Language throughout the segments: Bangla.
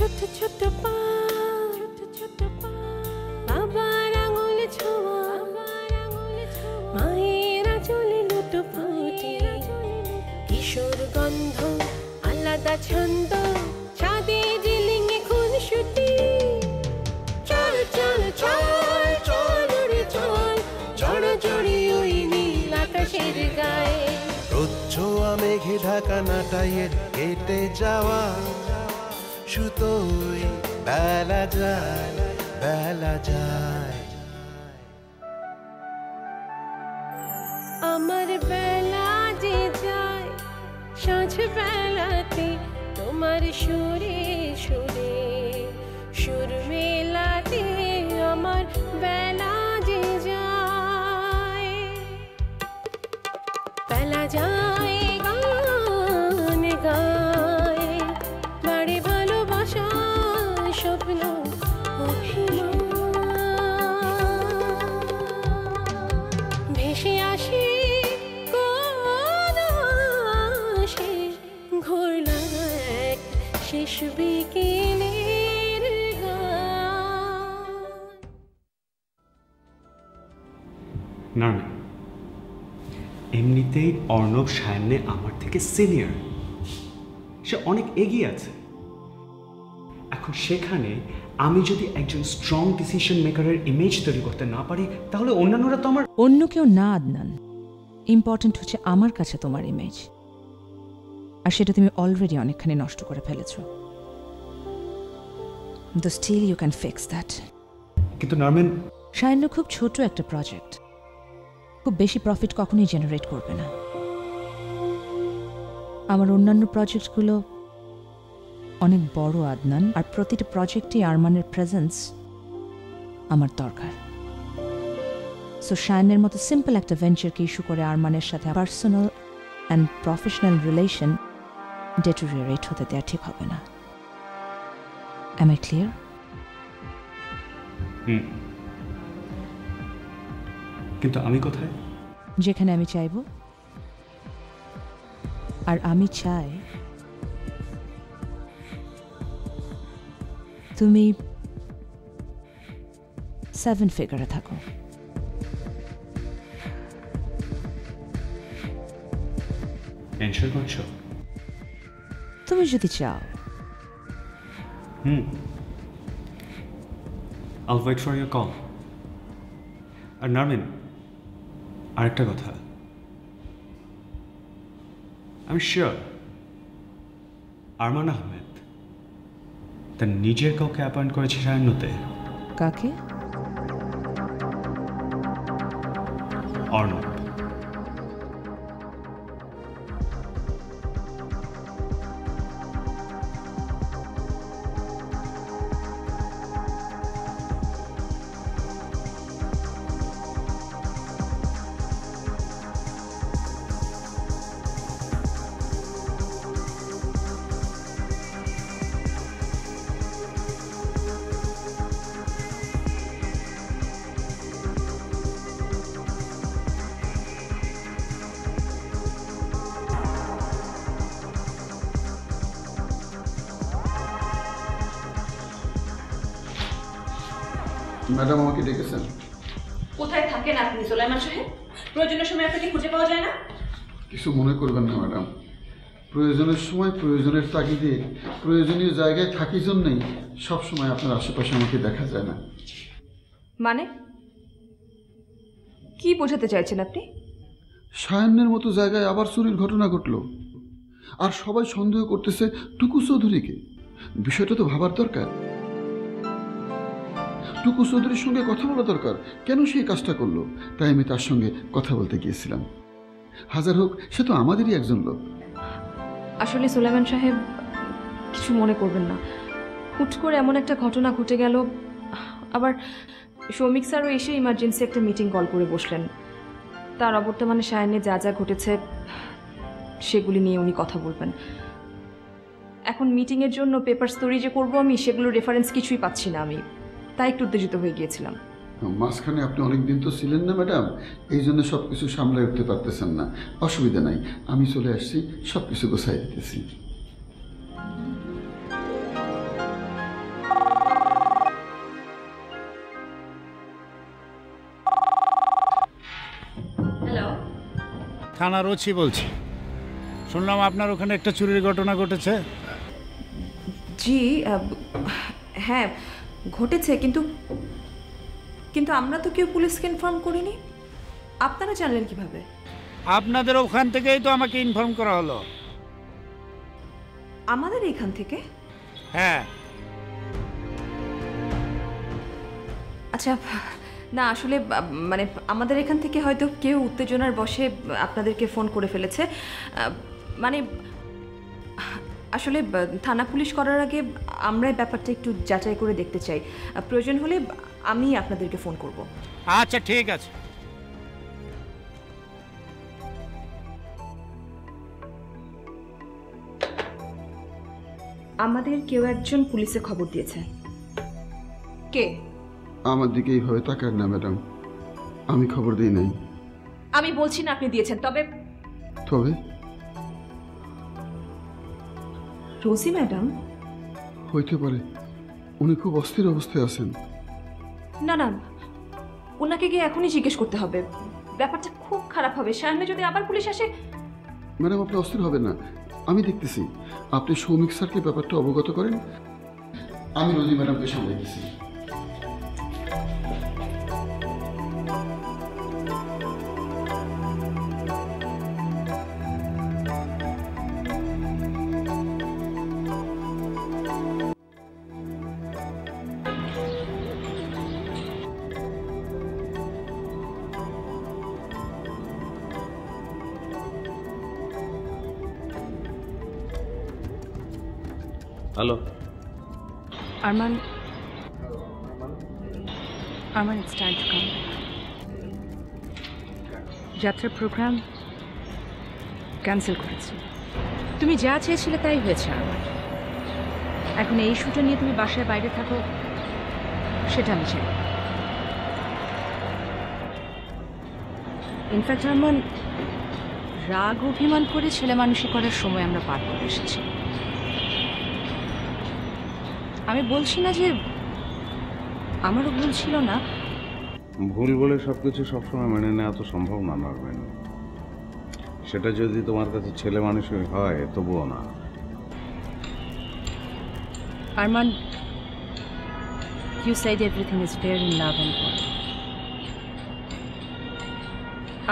ছোট ছোট পা, বাবার আঙুল ছোঁয়া, মায়ের আঁচলে লুটোপুটি, কিশোর গন্ধ আলাদা ছন্দ, ছাদে জিলিঙে খুনসুটি। চল চল চল চল রে চল, জড়জড়ি ওই নীল আকাশের গায়ে। রোদ-ছোঁয়া মেঘে ঢাকা নাটাইয়ের কেটে যাওয়া সুতোয় বেলা যায়, বেলা যায়। আমার বেলা যে যায় সাঁঝ বেলাতে, তোমার সুরে সুরে সুর মেলাতে আমার বেলা যে যায়। বেলা যায় গান গায়, বাড়ি ভালোবাসা স্বপ্ন ভেসে আসে কোন আসে, ঘোরলা এক শেষ বিকেলের গান। না না, এমনিতেই অর্ণব সায়নে আমার থেকে সিনিয়র, সে অনেক এগিয়ে আছে। এখন সেখানে আমি যদি একজন স্ট্রং ডিসিশন মেকারের ইমেজ তৈরি করতে না পারি, তাহলে অন্যান্যরা তো আমার অন্য কেউ না আদনান, ইম্পর্টেন্ট হচ্ছে আমার কাছে তোমার ইমেজ, আর সেটা তুমি অলরেডি অনেকখানি নষ্ট করে ফেলেছ। The still you can fix that. কিন্তু নারমিন, সায়ন্য খুব ছোট একটা প্রজেক্ট, খুব বেশি প্রফিট কখনোই জেনারেট করবে না। আমার অন্যান্য প্রজেক্টগুলো অনেক বড় আদনান, আর প্রতিটা প্রজেক্টই আরমানের প্রেজেন্স আমার দরকার। সো শায়নের মতো সিম্পল একটা ভেঞ্চারকে ইস্যু করে আরমানের সাথে personal and professional relation deteriorate হতে দেওয়া ঠিক হবে না। Am I clear? কিন্তু আমি কোথায়? যেখানে আমি চাইব, আর আমি চাই তুমি 7 ফিগারে থাকো। এনশিওর করছো? তুমি যদি চাও। I'll wait for your call. আর নারমিন, আরেকটা কথা, আমি শিওর আরমান আহমেদ তার নিজের কাউকে অ্যাপয়েন্ট করেছে সায়ন্যতে। কাকে? অর্ণব। ম্যাডাম আমাকে ডেকেছেন? কোথায় থাকেন আপনি সুলাইমান সাহেব? প্রয়োজনের সময় আপনাকে খুঁজে পাওয়া যায় না? কিছু মনে করবেন না ম্যাডাম, প্রয়োজনের সময় প্রয়োজনের তাগিদে প্রয়োজনীয় জায়গায় থাকি জন্যই সবসময় আপনার আশেপাশে আমাকে দেখা যায় না। মানে কি বোঝাতে চাইছেন আপনি? সায়ান্নের মতো জায়গায় আবার চুরির ঘটনা ঘটল, আর সবাই সন্দেহ করতেছে টুকু চৌধুরীকে। বিষয়টা তো ভাবার দরকার। টুকু চৌধুরীর সঙ্গে কথা বলা দরকার, কেন সেই কাজটা করলো। তাই আমি তার সঙ্গে কথা বলতে গিয়েছিলাম। হাজার হোক, সে তো আমাদেরই একজন লোক। আসলে সুলাইমান সাহেব, কিছু মনে করবেন না, হুট করে এমন একটা ঘটনা ঘটে গেল। আবার সৌমিক স্যারও এসে ইমার্জেন্সি একটা মিটিং কল করে বসলেন। তার অবর্তমানে সায়নে যা যা ঘটেছে সেগুলি নিয়ে উনি কথা বলবেন। এখন মিটিংয়ের জন্য পেপারস তৈরি যে করবো আমি, সেগুলোর রেফারেন্স কিছুই পাচ্ছি না আমি, তাই একটু উত্তেজিত হয়ে গিয়েছিলাম। মাঝখানে আপনি অনেক দিন তো ছিলেন না ম্যাডাম, এই জন্য সব কিছু সামলায় উঠতে পারতেছেন না। অসুবিধা নাই, আমি চলে আসছি, সব কিছু গোছাই দিতেছি। থানার ওসি বলছি। শুনলাম আপনার ওখানে একটা চুরির ঘটনা ঘটেছে। জি হ্যাঁ ঘটেছে, কিন্তু কিন্তু আমরা তো কেউ পুলিশকে ইনফর্ম করিনি। আপনারা জানলেন কিভাবে? আপনাদের ওখান থেকেই তো আমাকে ইনফর্ম করা হলো। আমাদের এখান থেকে? হ্যাঁ। আচ্ছা না আসলে মানে আমাদের এখান থেকে হয়তো কেউ উত্তেজনার বশে আপনাদেরকে ফোন করে ফেলেছে। মানে আসলে থানা পুলিশ করার আগে আমরা ব্যাপারটা একটু যাচাই করে দেখতে চাই। প্রয়োজন হলে আমি আপনাদেরকে ফোন করব। আচ্ছা ঠিক আছে। আমাদের কেউ একজন পুলিশে খবর দিয়েছে। কে? আমার দিকে এইভাবে তাকান না ম্যাডাম, আমি খবর দিই নাই। আমি বলছি না আপনি দিয়েছেন, তবে তবে রোজি ম্যাডাম? হইতে পারে, উনি খুব অস্থির অবস্থায় আছেন। না না, ওনাকে গিয়ে এখনই জিজ্ঞেস করতে হবে। ব্যাপারটা খুব খারাপ হবে। সামনে যদি আবার পুলিশ আসে। ম্যাডাম আপনি অস্থির হবেন না, আমি দেখতেছি। আপনি সৌমিক স্যারকে ব্যাপারটা অবগত করেন, আমি রোজি ম্যাডামকে সামলাইতেছি। Hello Arman, it's time to come. যাত্রার প্রোগ্রাম ক্যান্সেল করেছি। তুমি যা চেয়েছিলে তাই হয়েছে আমার। এখন এই শুটে নিয়ে তুমি বাসায় বাইরে থাকো, সেটা আমি চাই। ইনফ্যাক্ট আরমান, রাগ অভিমান করে ছেলে মানুষই করার সময় আমরা পার করে এসেছি। আমি বলছি না যে আমারও ভুল ছিল না। ভুল বলে সবকিছু সবসময় মেনে নেওয়া তো সম্ভব না নরম্যান। সেটা যদি তোমার কাছে ছেলে মানুষই হয় তবুও না। Arman, you said everything is fair in love and war.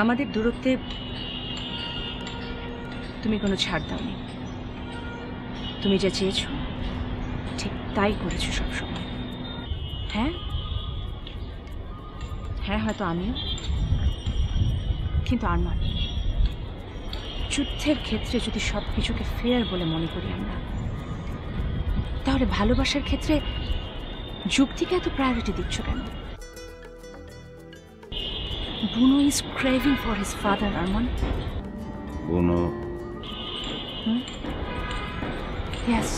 আমাদের দূরত্বে তুমি কোনো ছাড় দাওনি। তুমি যা চেয়েছো ঠিক তাই করেছো সবসময়। হ্যাঁ হ্যাঁ, হয়তো আমিও, কিন্তু আরমান, যুদ্ধের ক্ষেত্রে যদি সব কিছুকে ফেয়ার বলে মনে করি আমরা, তাহলে ভালোবাসার ক্ষেত্রে যুক্তিকে এত প্রায়োরিটি দিচ্ছ কেন? বুনো is craving for his father, Arman. বুনো? Yes,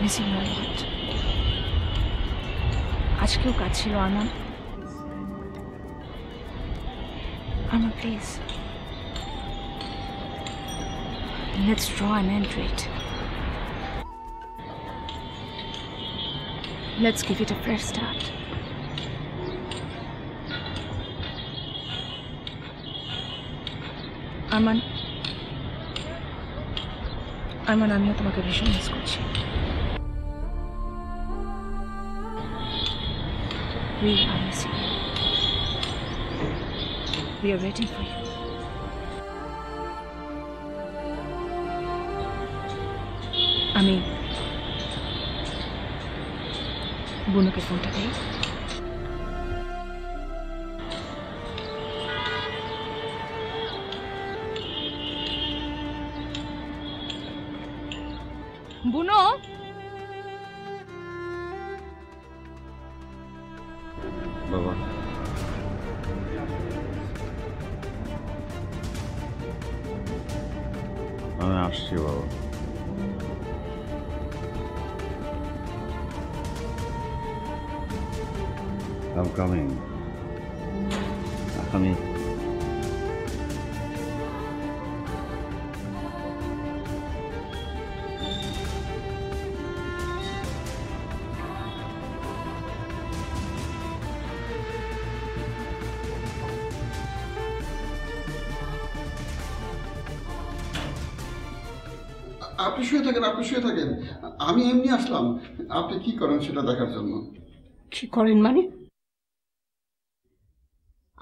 missing my heart. আজকেও কাজ ছিল Arman. Arman please, let's draw an end to it. Let's give it a fresh start. Arman, আমিও তোমাকে ভীষণ মিস করছি। We are missing you. We are waiting for you. আমি বুনুকে ফোনটা দিই। বুনো, বাবা, আমি আসছি বাবা। I'm coming. আমি আপনি শুয়ে থাকেন, আপনি শুয়ে থাকেন। আমি এমনি আসলাম আপনি কি করেন সেটা দেখার জন্য। কি করেন মানে?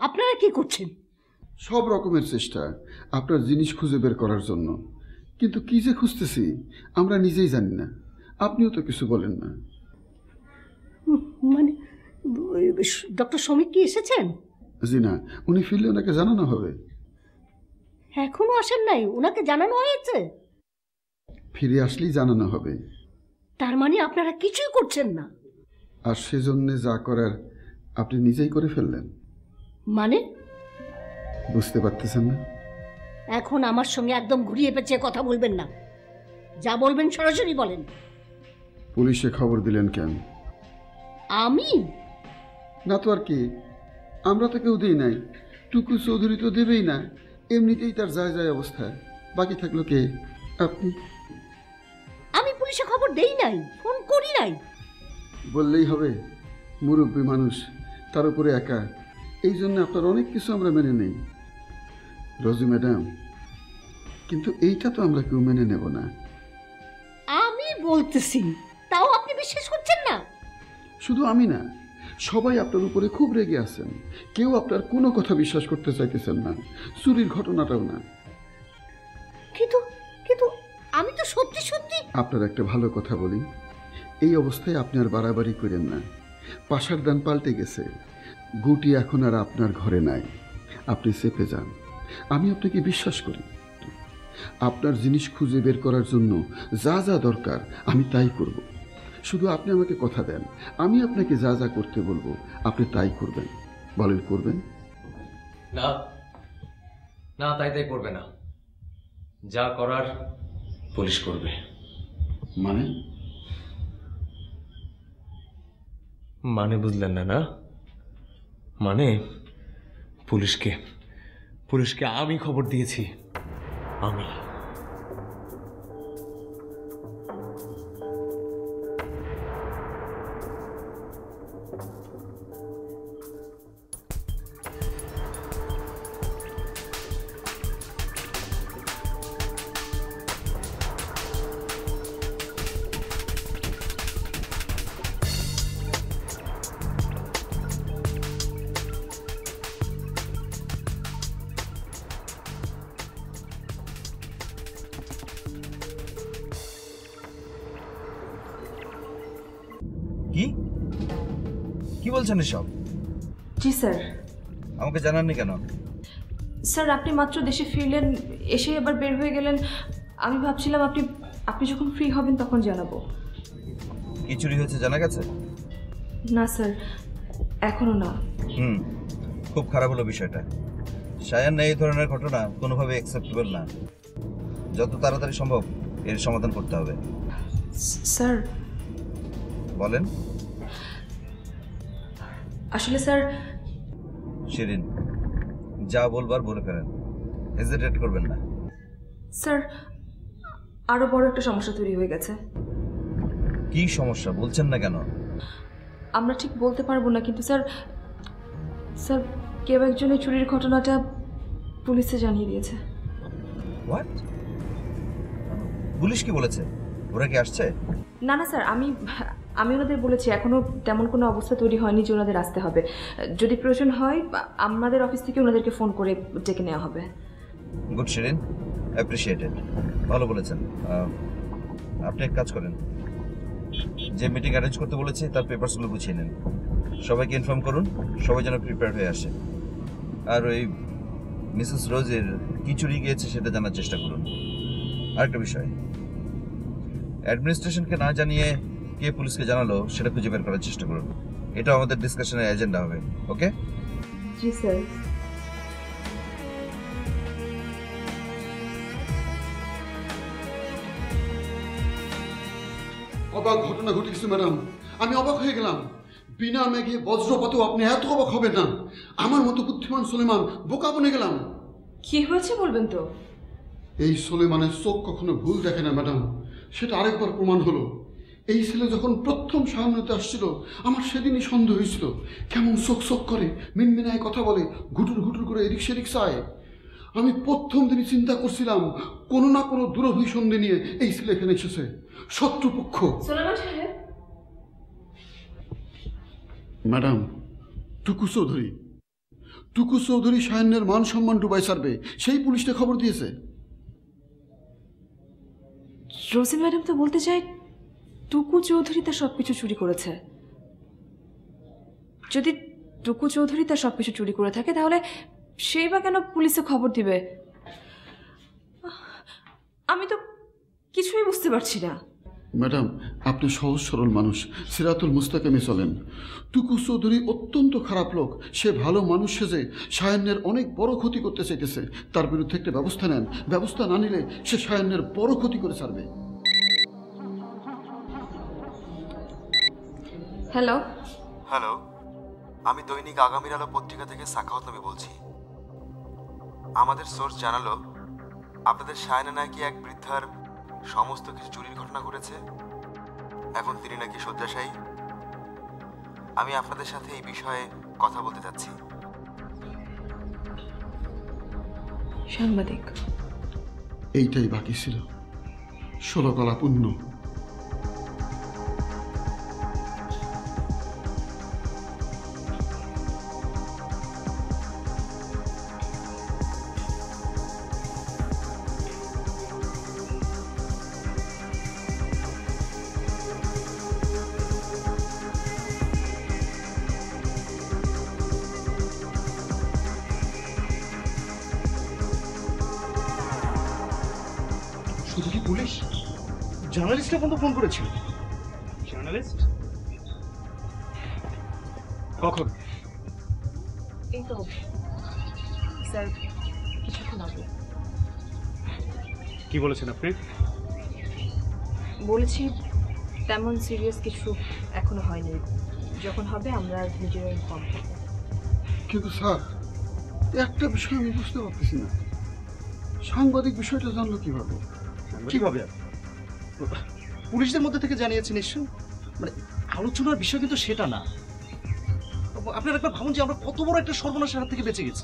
আপনারা কি করছেন? সব রকমের চেষ্টা আপনার জিনিস খুঁজে বের করার জন্য, কিন্তু কি যে খুঁজতেছি আমরা নিজেই জানি না, আপনিও তো কিছু বলেন না। মানে ডক্টর শ্রমিক কি এসেছেন? জি না, উনি ফিরলে ওনাকে জানানো হবে। এখনো আসেন নাই? ওনাকে জানানো হয়েছে? ফিরে আসলেই জানানো হবে। তার মানে আপনারা কিছুই করছেন না? আর সেজন্য যা করার আপনি নিজেই করে ফেললেন। মানে বুঝতে পারতেছেন না? এখন আমার সঙ্গে একদম ঘুরিয়ে পেঁচিয়ে কথা বলবেন না, যা বলবেন সরাসরি বলেন। পুলিশে খবর দিলেন কেন? আমি না তো আর কি, আমরা তো কেউ দিই নাই। টুকু চৌধুরী তো দেবেই না, এমনিতেই তার যায় যায় অবস্থা। বাকি থাকলো কে? আপনি। আমি পুলিশে খবর দেই নাই, ফোন করি নাই। বললেই হবে? মুরব্বী মানুষ, তার উপরে একা, এই জন্য আপনার অনেক কিছু আমরা মেনে নেই রোজি ম্যাডাম, কিন্তু এইটা তো আমরা কেউ মেনে নেব না। আমি বলতেছি, তাও আপনি বিশ্বাস করছেন না? শুধু আমি না, সবাই আপনার উপরে খুব রেগে আছেন। কেউ আপনার কোনো কথা বিশ্বাস করতে চাইতেছেন না, চুরির ঘটনাটাও না। কিন্তু কিন্তু আমি তো সত্যি সত্যি। আপনার একটা ভালো কথা বলি, এই অবস্থায় আপনি আর বাড়াবাড়ি করেন না। পাশার দান পাল্টে গেছে, গুটি এখন আর আপনার ঘরে নাই। আপনি চেপে যান, আমি আপনাকে বিশ্বাস করি। আপনার জিনিস খুঁজে বের করার জন্য যা যা দরকার আমি তাই করব। শুধু আপনি আমাকে কথা দেন, আমি আপনাকে যা যা করতে বলবো আপনি তাই করবেন। বলেন করবেন? না না, তাই করবে না, যা করার পুলিশ করবে। মানে বুঝলেন না? না মানে পুলিশকে আমি খবর দিয়েছি। আমি কি বলছেন এসব? জি স্যার। আমাকে জানাননি কেন? স্যার আপনি মাত্র দেশে ফিরলেন, এসে আবার বের হয়ে গেলেন। আমি ভাবছিলাম আপনি যখন ফ্রি হবেন তখন জানাবো। কি চুরি হয়েছে জানা গেছে? না স্যার, এখনো না। খুব খারাপ হলো বিষয়টা। শায়ান এই ধরনের ঘটনা কোনোভাবে অ্যাকসেপ্টেবল না। যত তাড়াতাড়ি সম্ভব এর সমাধান করতে হবে। স্যার বলেন। আসলে স্যার। শিরিন, যা বলবার বলে ফেলেন, হেজিটেট করবেন না। স্যার আরো বড় একটা সমস্যা তৈরি হয়ে গেছে। কি সমস্যা বলছেন না কেন? আমরা ঠিক বলতে পারবো না, কিন্তু স্যার কেউ একজন এই চুরির ঘটনাটা পুলিশে জানিয়ে দিয়েছে। হোয়াট? পুলিশ কি বলেছে? ওরা কি আসছে? না না স্যার, আমি ওনাদের বলেছি এখনো তেমন কোনো অবস্থা তৈরি হয়নি যে ওনাদের আসতে হবে। যদি প্রয়োজন হয় আমাদের অফিস থেকে ওনাদেরকে ফোন করে ডেকে নেওয়া হবে। গুড শিরিন, অ্যাপ্রিসিয়েটেড, ভালো বলেছেন। আপনি এক কাজ করেন, যে মিটিং অ্যারেঞ্জ করতে বলেছি তার পেপারসগুলো গুছিয়ে নেন, সবাইকে ইনফর্ম করুন, সবাই যেন প্রিপেয়ার হয়ে আসে। আর ওই মিসেস রোজের কি চুরি গিয়েছে সেটা জানার চেষ্টা করুন। আরেকটা বিষয়, অ্যাডমিনিস্ট্রেশনকে না জানিয়ে কে পুলিশকে জানালো সেটা খুঁজে বের করার চেষ্টা করুন। এটা আমাদের ডিসকাশনের এজেন্ডা হবে। ওকে? জি স্যার। অবাক ঘটনা ঘটে গেছে ম্যাডাম, আমি অবাক হয়ে গেলাম। বিনা মেঘে বজ্রপাতেও আপনি এত অবাক হবেন না। আমার মতো বুদ্ধিমান সুলেমান বোকা বনে গেলাম। কি হয়েছে বলবেন তো? এই সুলেমানের চোখ কখনো ভুল দেখে না ম্যাডাম, সেটা আরেকবার প্রমাণ হলো। এই ছেলে যখন প্রথম সামনেতে আসছিল আমার সেদিনই সন্দেহ হয়েছিল। কেমন চোখ চোখ করে, মিনমিনায় কথা বলে, ঘুটুর ঘুটুর করে এদিক সেদিক চায়। আমি প্রথম দিনই চিন্তা করছিলাম কোনো না কোনো দুরভিসন্ধি নিয়ে এই ছেলে এখানে এসেছে, শত্রুপক্ষ। ম্যাডাম, টুকু চৌধুরী সায়নের মান সম্মান ডুবাই সারবে, সেই পুলিশকে খবর দিয়েছে। রোজি ম্যাডাম তো বলতে চাই টুকু চৌধুরী তার সবকিছু চুরি করেছে। যদি টুকু চৌধুরী তার সবকিছু চুরি করে থাকে তাহলে সেই বা কেন পুলিশে খবর দিবে? আমি তো কিছুই বুঝতে পারছি না। ম্যাডাম, আপনি সহজ সরল মানুষ, সিরাতুল মুস্তাকিমে চলেন। টুকু চৌধুরী অত্যন্ত খারাপ লোক, সে ভালো মানুষ সেজে সায়নের অনেক বড় ক্ষতি করতে চাইতেছে। তার বিরুদ্ধে একটা ব্যবস্থা নেন, ব্যবস্থা না নিলে সে সায়নের বড় ক্ষতি করে ছাড়বে। হ্যালো হ্যালো, আমি দৈনিক আগামীর আলো পত্রিকা থেকে সাখাওয়াত নবী বলছি। আমাদের সোর্স জানালো আপনাদের সায়না নাকি এক বৃদ্ধার সমস্ত কিছু চুরির ঘটনা ঘটেছে। এখন তিনি নাকি শয্যাশায়ী। আমি আপনাদের সাথে এই বিষয়ে কথা বলতে চাচ্ছি। সাংবাদিক, এইটাই বাকি ছিল, 16 কলা পূর্ণ। শুধু কি পুলিশ, জার্নালিস্টরা পর্যন্ত ফোন করেছিল। জার্নালিস্ট কখন? এই তো স্যার কিছুক্ষণ আগে। কি বলেছেন আপনি? বলেছি তেমন সিরিয়াস কিছু এখনো হয়নি, যখন হবে আমরা নিজেরা ইনফর্ম করব। কিন্তু স্যার, একটা বিষয় আমি বুঝতে পারতেছি না, সাংবাদিক বিষয়টা জানলো কিভাবে? কিভাবে? পুলিশদের মধ্যে থেকে জানিয়েছে নিশ্চয়। মানে আলোচনার বিষয় কিন্তু সেটা না। আপনারা একবার ভাবুন যে আমরা কত বড় একটা সর্বনাশের হাত থেকে বেঁচে গেছি।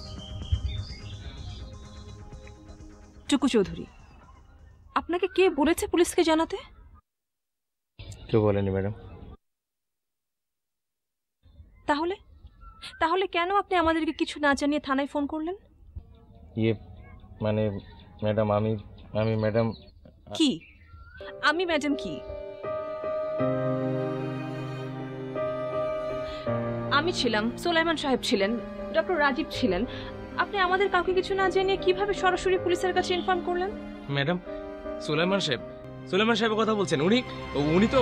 টুকু চৌধুরী, আপনাকে কে বলেছে পুলিশকে জানাতে? কেউ বলেনি ম্যাডাম। তাহলে তাহলে কেন আপনি আমাদেরকে কিছু না জানিয়ে থানায় ফোন করলেন? মানে ম্যাডাম আমি ম্যাডাম কি? আমি ম্যাডাম কি? আমি ছিলাম, সুলাইমান সাহেব ছিলেন, ডক্টর রাজীব ছিলেন। আপনি আমাদের কাউকে কিছু না জানিয়ে কিভাবে সরাসরি পুলিশের কাছে ইনফর্ম করলেন? ম্যাডাম, সুলাইমান সাহেবের কথা বলছেন? উনি তো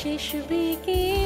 শেষ বিকেল